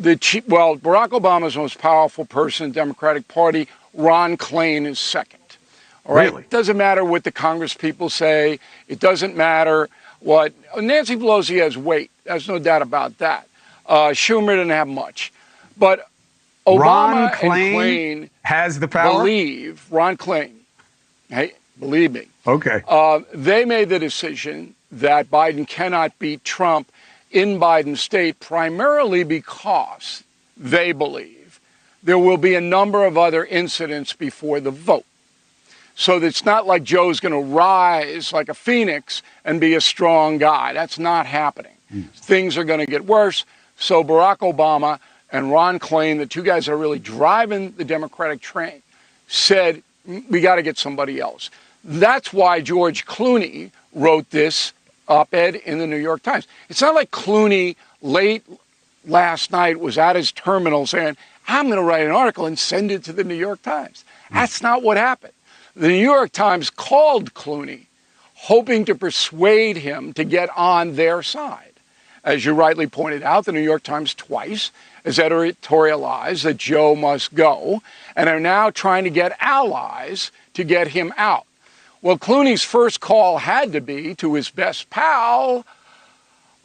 Barack Obama's most powerful person in the Democratic Party, Ron Klain, is second. All right. Really? It doesn't matter what the Congress people say. It doesn't matter what Nancy Pelosi has weight. There's no doubt about that. Schumer didn't have much, but Obama and Klain has the power. Ron Klain. Hey, believe me. Okay. They made the decision that Biden cannot beat Trump in Biden's state, primarily because they believe there will be a number of other incidents before the vote. So that it's not like Joe's going to rise like a phoenix and be a strong guy. That's not happening. Things are going to get worse. So Barack Obama and Ron Klain, the two guys that are really driving the Democratic train, said, we got to get somebody else. That's why George Clooney wrote this op-ed in the New York Times. It's not like Clooney late last night was at his terminal saying, I'm going to write an article and send it to the New York Times. That's not what happened. The New York Times called Clooney, hoping to persuade him to get on their side. As you rightly pointed out, the New York Times twice has editorialized that Joe must go, and are now trying to get allies to get him out. Well, Clooney's first call had to be to his best pal,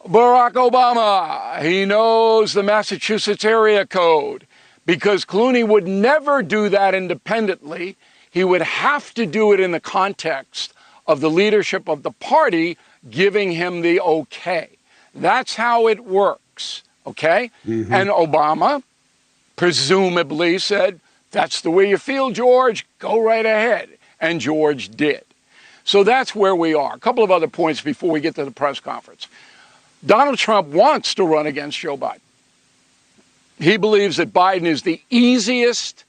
Barack Obama. He knows the Massachusetts area code, because Clooney would never do that independently. He would have to do it in the context of the leadership of the party giving him the okay. That's how it works, okay? Mm-hmm. And Obama presumably said, that's the way you feel, George, go right ahead. And George did. So that's where we are. A couple of other points before we get to the press conference. Donald Trump wants to run against Joe Biden. He believes that Biden is the easiest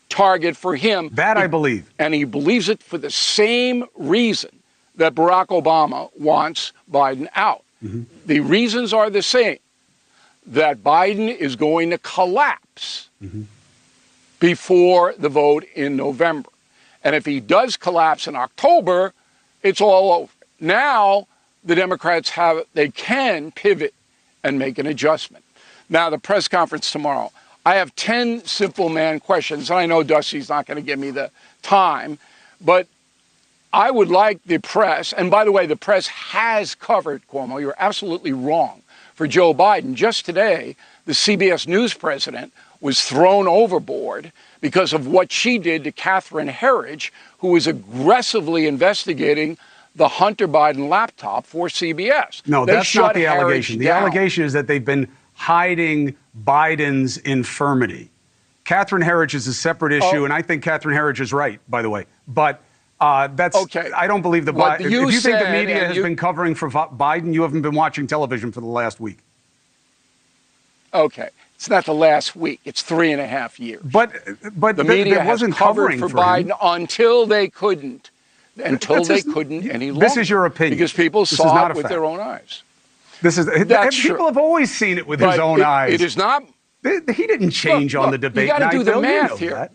target for him. That I believe. And he believes it for the same reason that Barack Obama wants Biden out. Mm-hmm. The reasons are the same, that Biden is going to collapse before the vote in November. And if he does collapse in October, it's all over. Now, the Democrats they can pivot and make an adjustment. Now, the press conference tomorrow. I have 10 simple man questions, and I know Dusty's not going to give me the time, but I would like the press, and by the way, the press has covered, Cuomo, you're absolutely wrong, for Joe Biden. Just today, the CBS News president was thrown overboard because of what she did to Catherine Herridge, who was aggressively investigating the Hunter Biden laptop for CBS. No, that's not the allegation. The allegation is that they've been hiding Biden's infirmity. Catherine Herridge is a separate issue, and I think Catherine Herridge is right, by the way. But that's okay. I don't believe the Biden. If you think the media has been covering for Biden, you haven't been watching television for the last week. Okay. It's not the last week. It's 3.5 years. But the media wasn't covering for Biden until they couldn't. And any longer. This is your opinion. Because people saw it with their own eyes. People have always seen it with his own eyes. It is not. He didn't change on the debate. You got to do the math here. That.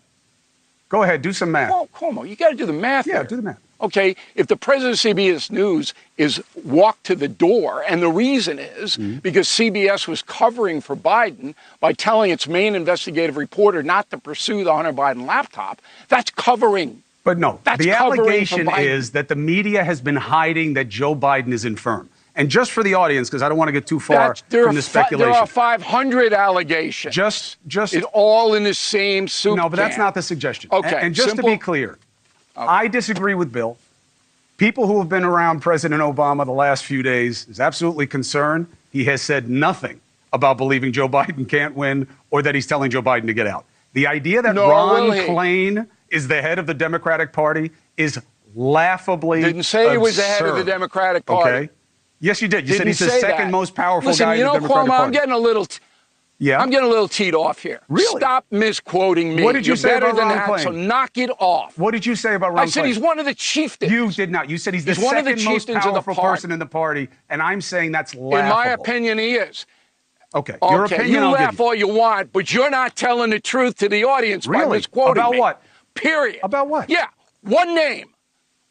Go ahead, do some math. Cuomo, you got to do the math here. Yeah, do the math. Okay, if the president of CBS News is walked to the door, and the reason is because CBS was covering for Biden by telling its main investigative reporter not to pursue the Hunter Biden laptop, that's covering. But no, the allegation is that the media has been hiding that Joe Biden is infirm. And just for the audience, because I don't want to get too far from the speculation. There are 500 allegations. Just it's all in the same soup No, but that's not the suggestion. Okay. And just to be clear, I disagree with Bill. People who have been around President Obama the last few days is absolutely concerned. He has said nothing about believing Joe Biden can't win or that he's telling Joe Biden to get out. The idea that Ron Klain is the head of the Democratic Party is laughably Didn't say absurd. He was the head of the Democratic Party. Okay. Yes, you did. You said he's the second most powerful guy in the Democratic Party. Cuomo, I'm getting a little... I'm getting a little teed off here. Really? Stop misquoting me. What did you say about Ron Klain? So knock it off. What did you say about Ron Klain? I said he's one of the chieftains. You did not. You said he's the second most powerful person in the party, and I'm saying that's laughable. In my opinion, he is. Okay. Your opinion, you laugh all you want, but you're not telling the truth to the audience by misquoting me. About what? Period. About what? Yeah. One name.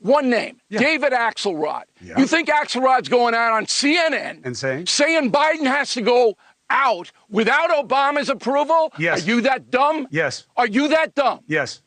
Yeah. David Axelrod. Yeah. You think Axelrod's going out on CNN and saying Biden has to go out without Obama's approval? Yes. Are you that dumb? Yes. Are you that dumb? Yes.